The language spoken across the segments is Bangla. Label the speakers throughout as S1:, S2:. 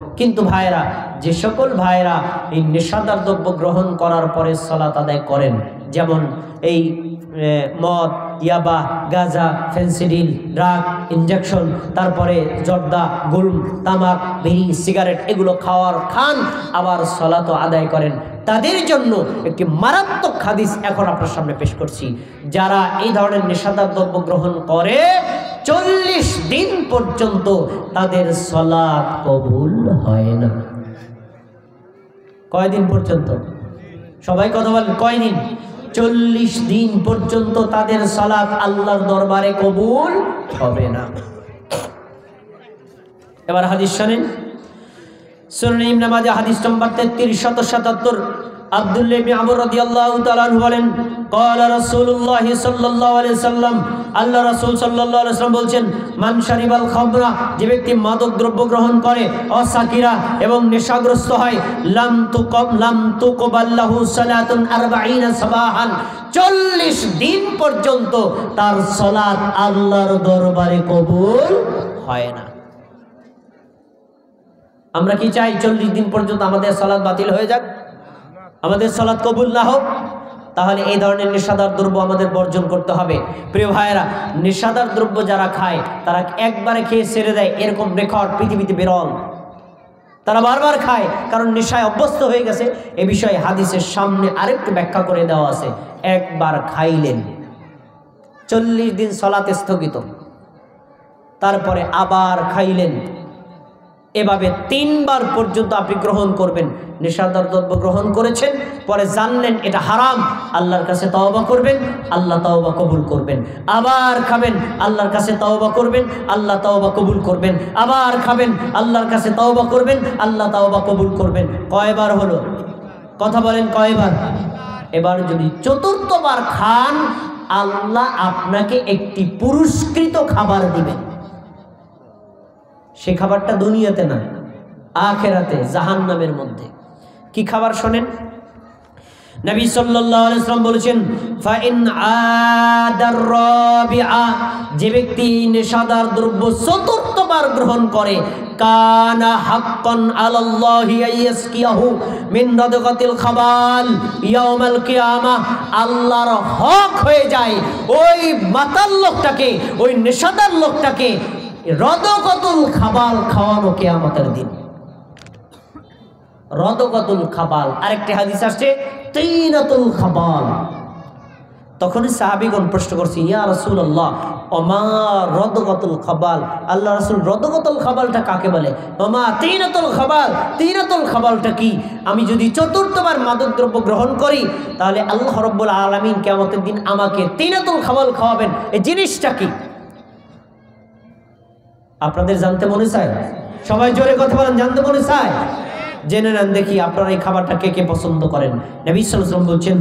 S1: কিন্তু ভাইরা, যে সকল ভাইরা এই নেশাদার দ্রব্য গ্রহণ করার পরে সালাত আদায় করেন, যেমন এই মদ, ইয়াবা, গাঁজা, ফেন্সিডিল, ড্রাগ, ইনজেকশন, তারপরে জর্দা, গুল, তামাক, বিড়ি, সিগারেট এগুলো খান আবার সালাতও আদায় করেন, তাদের জন্য একটি মারাত্মক হাদিস এখন আপনার সামনে পেশ করছি। যারা এই ধরনের নেশাদার দ্রব্য গ্রহণ করে 40 দিন পর্যন্ত তাদের সালাত কবুল হয় না। কয়দিন পর্যন্ত? সবাই কথা বলেন, কয়দিন? 40 দিন পর্যন্ত তাদের সালাত আল্লাহর দরবারে কবুল হবে না। এবার হাদিস শুনেন, সুনান ইবনে মাজাহ হাদিস নম্বর 3377, আব্দুল্লাহ ইবনে আমর রাদিয়াল্লাহু তাআলা আনহু বলেন, ক্বালা রাসূলুল্লাহ সাল্লাল্লাহু আলাইহি ওয়াসাল্লাম, আল্লাহ রাসূল সাল্লাল্লাহু আলাইহি ওয়াসাল্লাম বলছেন, মান শারিবাল খামরা, যে ব্যক্তি মাদক দ্রব্য গ্রহণ করে, অসাকিরা এবং নেশাগ্রস্ত হয়, লাম তুকবাল লাহু সালাতুন 40 সাবাহান, 40 দিন পর্যন্ত তার সালাত আল্লাহর দরবারে কবুল হয় না। আমরা কি চাই 40 দিন পর্যন্ত আমাদের সালাত বাতিল হয়ে যাক, আমাদের সালাত কবুল না হোক? তাহলে এই ধরনের নেশাদার দ্রব্য আমাদের বর্জন করতে হবে। প্রিয় ভাইয়েরা, নেশাদার দ্রব্য যারা খায় তারা একবারে খেয়ে ছেড়ে দেয়, এরকম রেকর্ড পৃথিবীতে বিরল। তারা বারবার খায় কারণ নেশায় অভ্যস্ত হয়ে গেছে। এ বিষয়ে হাদিসের সামনে আরেকটু ব্যাখ্যা করে দেওয়া আছে। একবার খাইলেন, 40 দিন সালাত স্থগিত, তারপরে আবার খাইলেন, এভাবে 3 বার পর্যন্ত আপনি গ্রহণ করবেন। নেশাদার দ্রব্য গ্রহণ করেছেন, পরে জানলেন এটা হারাম, আল্লাহর কাছে তওবা করবেন, আল্লাহ তওবা কবুল করবেন। আবার খাবেন, আল্লাহর কাছে তওবা করবেন, আল্লাহ তওবা কবুল করবেন। আবার খাবেন, আল্লাহর কাছে তওবা করবেন, আল্লাহ তওবা কবুল করবেন। কয়বার হলো? কথা বলেন, কয়বার? এবার যদি 4র্থবার খান, আল্লাহ আপনাকে একটি পুরস্কৃত খাবার দিবেন। সে খাবারটা দুনিয়াতে না, আখিরাতে, জাহান্নামের মধ্যে। কি খাবার শোনেন? নবী সাল্লাল্লাহু আলাইহি ওয়াসাল্লাম বলেছেন, ফা ইন আদার রাবিআ, যে ব্যক্তি নেশাদার দ্রব্য 4র্থবার গ্রহণ করে, কানা হাক্কান আলাল্লাহি আইয়াসকিয়াহু মিন রাদগাতিল খাবাল ইয়াউমাল কিয়ামাহ, আল্লাহর হক হয়ে যায় ওই মাতাল লোকটাকে, ওই নেশাদার লোকটাকে রদগতুল খাবাল খাওয়ানো কিয়ামতের দিন। রদগতুল খাবাল, আরেকটি হাদিস আসছে তিনাতুল খাবাল। তখন সাহাবীগণ প্রশ্ন করছে, ইয়া রাসূলুল্লাহ, ওমা রদগতুল খাবাল, আল্লাহ রাসূল রদগতুল খাবালটা কাকে বলে? ওমা তিনাতুল খাবাল, তিনাতুল খাবালটা কি? আমি যদি 4র্থবার মাদকদ্রব্য গ্রহণ করি তাহলে আল্লাহ রাব্বুল আলামিন কিয়ামতের দিন আমাকে তিনাতুল খাবাল খাওয়াবেন, এই জিনিসটা কি? আপনাদের জানতে মনে চায়? সবাই জোরে কথা বলেন, জানতে মনে চায়? জেনে নেন দেখি আপনারা এই খাবারটা কে কে পছন্দ করেন। নবী সাল্লাল্লাহু আলাইহি ওয়াসাল্লাম বলছেন,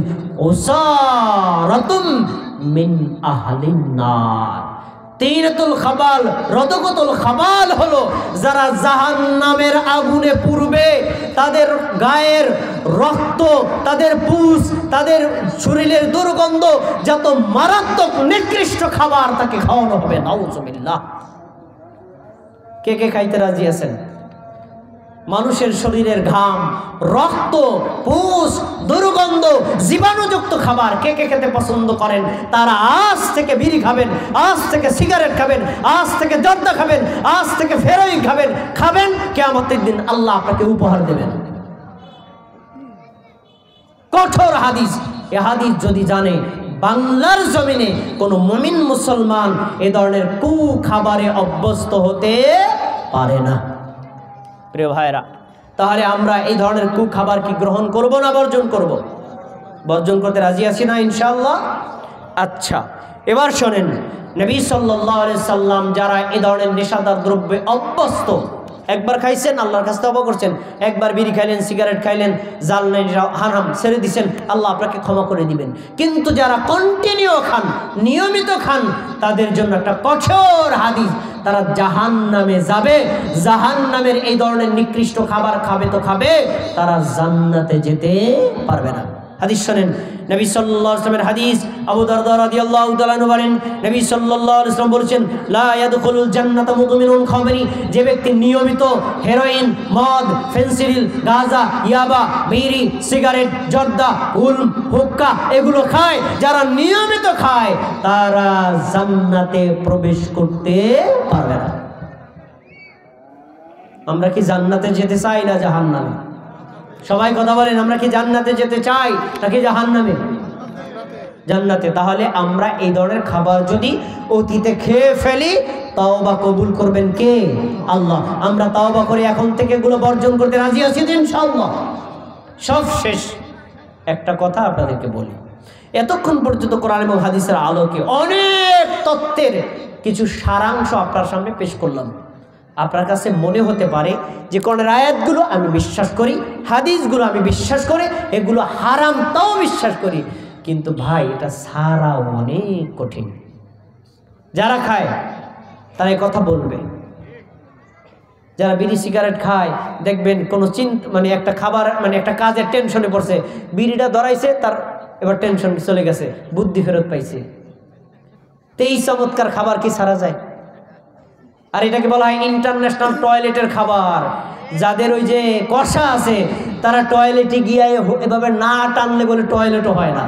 S1: উসারাতুম মিন আহলিন নার, তিনাতুল খাবাল, রদগতুল খাবাল হলো যারা জাহান্নামের আগুনে পুড়বে, তাদের গায়ের রক্ত, তাদের পুষ, তাদের শরীরের দুর্গন্ধ, যত মারাত্মক নিকৃষ্ট খাবার তাকে খাওয়ানো হবে। নাউযুবিল্লাহ। কে কে খাইতে রাজি আছেন? মানুষের শরীরের ঘাম, রক্ত, পুষ, দুর্গন্ধ, জীবাণুযুক্ত খাবার কে কে খেতে পছন্দ করেন? তারা আজ থেকে বিড়ি খাবেন, আজ থেকে সিগারেট খাবেন, আজ থেকে জর্দা খাবেন, আজ থেকে হেরোইন খাবেন। খাবেন, কিয়ামতের দিন আল্লাহ আপনাকে উপহার দেবেন। কঠোর হাদিস। এ হাদিস যদি জানে, বাংলার জমিনে কোন মুমিন মুসলমান এ ধরনের কু খাবারে অভ্যস্ত হতে পারে না। প্রিয় ভাইরা, তাহলে আমরা এই ধরনের কু খাবার কি গ্রহণ করব না বর্জন করব? বর্জন করতে রাজি আছি না ইনশাআল্লাহ? আচ্ছা, এবার শোনেন, নবী সাল্লাল্লাহু আলাইহি সাল্লাম যারা এই ধরনের নেশাদার দ্রব্যে অভ্যস্ত, একবার খাইছেন, আল্লাহর কাছে তওবা করছেন, একবার বিড়ি খাইলেন, সিগারেট খাইলেন, জাল নাই হারাম ছেড়ে দিছেন, আল্লাহ আপনাকে ক্ষমা করে দিবেন। কিন্তু যারা কন্টিনিউ খান, নিয়মিত খান, তাদের জন্য একটা কঠোর হাদিস, তারা জাহান্নামে যাবে। জাহান্নামের এই ধরনের নিকৃষ্ট খাবার খাবে তো খাবে, তারা জান্নাতে যেতে পারবে না। হাদিস শুনেন, নবী সাল্লাল্লাহু আলাইহি ওয়াসাল্লামের হাদিস, আবু দারদা রাদিয়াল্লাহু তাআলা আনহু বলেন, নবী সাল্লাল্লাহু আলাইহি ওয়াসাল্লাম বলেছেন, লা ইয়াদখুলুল জান্নাতা মুদমিনুন খামরি, যে ব্যক্তি নিয়মিত হেরোইন, মদ, ফেনসিডিল, গাঁজা, ইয়াবা, বিড়ি, সিগারেট, জর্দা, উলম, হুক্কা এগুলো খায়, যারা নিয়মিত খায় তারা জান্নাতে প্রবেশ করতে পারবে না। আমরা কি জান্নাতে যেতে চাই না জাহান্নামে? সবাই কথা বলেন, আমরা কি জান্নাতে যেতে চাই নাকি জাহান্নামে? জান্নাতে। তাহলে আমরা এই ধরনের খাবার যদি অতীতে খেয়ে ফেলি, তাওবা কবুল করবেন কে? আল্লাহ। আমরা তাওবা করে এখন থেকে এগুলো বর্জন করতে রাজি আছি তো ইনশাআল্লাহ। সব শেষ একটা কথা আপনাদেরকে বলি, এতক্ষণ পর্যন্ত কোরআন এবং হাদিসের আলোকে অনেক তথ্যের কিছু সারাংশ আপনার সামনে পেশ করলাম। আপনার কাছে মনে হতে পারে যে কোরআনের আয়াতগুলো আমি বিশ্বাস করি, হাদিসগুলো আমি বিশ্বাস করি, এগুলো হারাম তাও বিশ্বাস করি, কিন্তু ভাই এটা সারা অনেক কঠিন। যারা খায় তারা এই কথা বলবে। যারা বিড়ি সিগারেট খায় দেখবেন কোনো মানে একটা খাবার মানে একটা কাজের টেনশনে পড়ছে, বিড়িটা ধরাইছে, তার এবার টেনশন চলে গেছে, বুদ্ধি ফেরত পাইছে। তো এই চমৎকার খাবার কি ছাড়া যায়? আর এটাকে বলা হয় ইন্টারন্যাশনাল টয়লেটের খাবার। যাদের ওই যে কষা আছে তারা টয়লেটে গিয়ে এভাবে না টানলে বলে টয়লেটও হয় না।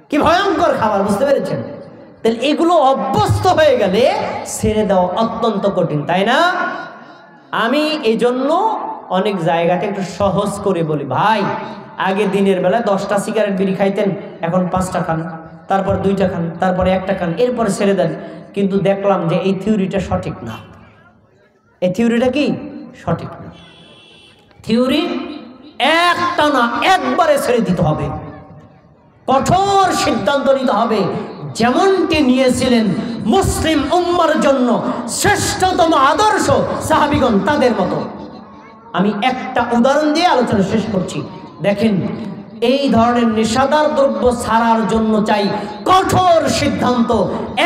S1: কি ভয়ঙ্কর খাবার, বুঝতে পেরেছেন? তাহলে এগুলো অভ্যস্ত হয়ে গেলে ছেড়ে দেওয়া অত্যন্ত কঠিন, তাই না? আমি এই জন্য অনেক জায়গাতে একটু সহজ করে বলি, ভাই আগে দিনের বেলায় 10টা সিগারেট বিড়ি খাইতেন, এখন 5টা খান, তারপর 2টা খান, তারপরে 1টা খান, এরপরে ছেড়ে দেন। কিন্তু দেখলাম যে এই থিওরিটা সঠিক না। এই থিওরিটা কি সঠিক না? থিওরি একটা না, একবারে ছেড়ে দিতে হবে, কঠোর সিদ্ধান্ত নিতে হবে, যেমনটি নিয়েছিলেন মুসলিম উম্মার জন্য শ্রেষ্ঠতম আদর্শ সাহাবীগণ, তাদের মতো। আমি একটা উদাহরণ দিয়ে আলোচনা শেষ করছি। দেখেন, এই ধরনের নেশাদার দ্রব্য ছাড়ার জন্য চাই কঠোর সিদ্ধান্ত,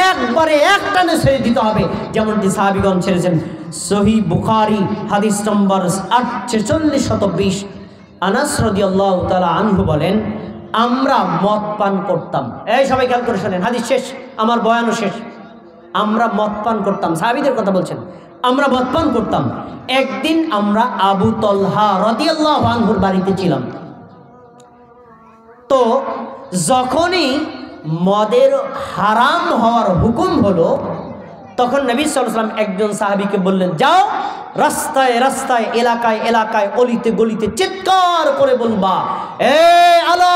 S1: একবারে একটানে ছেড়ে দিতে হবে, যেমনটি সাহাবীগণ ছেড়েছেন। সহিহ বুখারী হাদিস নম্বর 4620, আনাস রাদিয়াল্লাহু তাআলা আনহু বলেন, আমরা মদ পান করতাম। এই সবাই খেয়াল করে শোনেন, হাদিস শেষ, আমার বয়ানও শেষ। আমরা মদ পান করতাম, সাহাবীদের কথা বলছেন, আমরা মদ পান করতাম। একদিন আমরা আবু তলহা রাদিয়াল্লাহু আনহুর বাড়িতে ছিলাম। তো যখনই মদের হারাম হওয়ার হুকুম হলো, তখন নবী সাল্লাল্লাহু আলাইহি ওয়াসাল্লাম একজন সাহাবীকে বললেন, যাও রাস্তায় রাস্তায়, এলাকায় এলাকায়, অলিতে গলিতে চিৎকার করে বলবা, এ আলা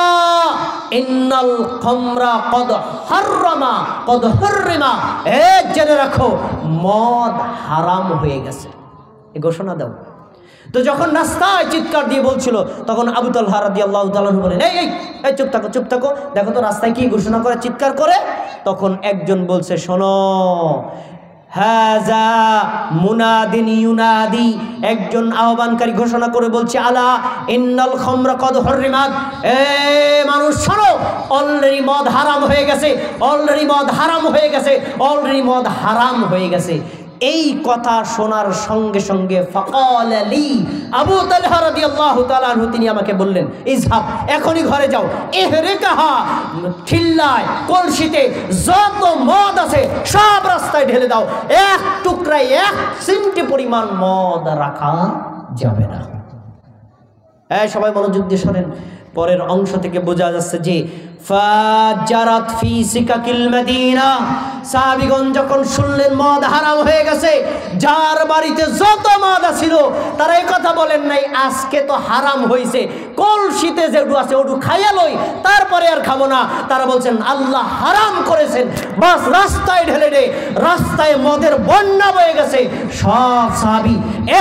S1: ইন্নাল খামরা কদ হাররামা কদ হুররিমা, এ জেনে রাখো মদ হারাম হয়ে গেছে, এই ঘোষণা দাও। তো যখন রাস্তায় চিৎকার দিয়ে বলছিল, তখন আবু তালহা রাদিয়াল্লাহু তাআলা বলেন, এই এই এই চুপ থাকো, চুপ থাকো, দেখো তো রাস্তায় কি ঘোষণা করে, চিৎকার করে। তখন একজন বলছে, শোনো, হাযা মুনাদিন ইউনাদি, একজন আহ্বানকারী ঘোষণা করে বলছে, আলা ইন্নাল খামরা কদ হুররিমাত, এ মানুষ শোনো, অলরেডি মদ হারাম হয়ে গেছে, অলরেডি মদ হারাম হয়ে গেছে, অলরেডি মদ হারাম হয়ে গেছে। এই কথা শোনার সঙ্গে সঙ্গে ফাকাল লি, আবু তালহা রাদিয়াল্লাহু তাআলা আনহু তিনি আমাকে বললেন, ইজহাব, এখনই ঘরে যাও, ইহরিকাহা, ঠিল্লায় কলসিতে যত মদ আছে সব রাস্তায় ঢেলে দাও, এক টুকরায় 1 সিমটি পরিমাণ মদ রাখা যাবে না। এই সবাই মনোযোগ দিয়ে শোনেন, পরের অংশ থেকে বোঝা যাচ্ছে যে ফাজারাত ফি সিকাকিল মদিনা, সাহাবীগণ যখন শুনলেন মদ হারাম হয়ে গেছে, যার বাড়িতে যত মদ ছিল তারা এই কথা বলেন নাই আজকে তো হারাম হয়েছে, কলসিতে যেটু আছে ওটু খাইয়া লই, তারপরে আর খাবো না। তারা বলছেন আল্লাহ হারাম করেছেন, বাস রাস্তায় ঢেলে দে, রাস্তায় মদের বন্যা বয়ে গেছে। সব সাহাবী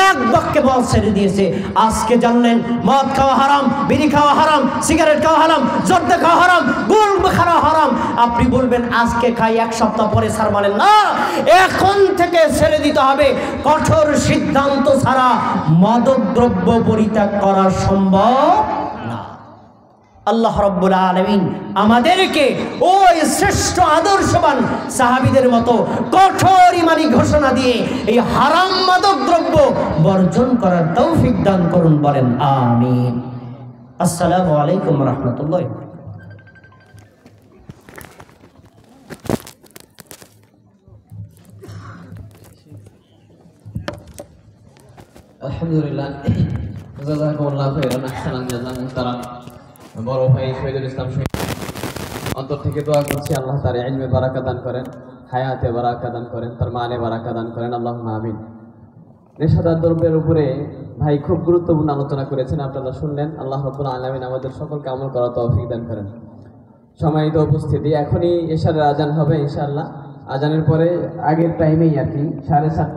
S1: এক বাক্যে মদ ছেড়ে দিয়েছে। আজকে জানলেন মদ খাওয়া হারাম, বিড়ি খাওয়া হারাম, সিগারেট খাওয়া হারাম, জর্দা খাওয়া হারাম, গুল খাওয়া হারাম। আপনি বলবেন আজকে খাই, 1 সপ্তাহ পরে ছাড়, মানে না, এখন থেকে ছেড়ে দিতে হবে। কঠোর সিদ্ধান্ত ছাড়া মাদকদ্রব্য পরিত্যাগ করা সম্ভব না। আল্লাহ রাব্বুল আলামিন আমাদেরকে ওই শ্রেষ্ঠ আদর্শবান সাহাবীদের মতো কঠোর ঈমানি ঘোষণা দিয়ে এই হারাম মাদকদ্রব্য বর্জন করার তৌফিক দান করুন, বলেন আমিন। আসসালামু আলাইকুম রহমতুল্লাহ।
S2: আলহামদুলিল্লাহ, জাযাকুমুল্লাহু খাইরান, আহসানান জাযা মুহতারাম। বড় ভাই শহীদুল ইসলাম শহীদ, অন্তর থেকে দোয়া করছি আল্লাহ তার ইলমে বারাকা দান করেন, হায়াতে বারাকা দান করেন, তার মালে বারাকা দান করেন, আল্লাহুম্মা আমিন। নেশাদার দ্রব্যের উপরে ভাই খুব গুরুত্বপূর্ণ আলোচনা করেছেন, আপনারা শুনলেন। আল্লাহ রাব্বুল আলামিন আমাদের সকলকে আমল করার তৌফিক দান করেন। সম্মানিত উপস্থিতি, এখনই এশারের আজান হবে ইনশাআল্লাহ। আজানের পরে আগের টাইমেই আর কি 7:30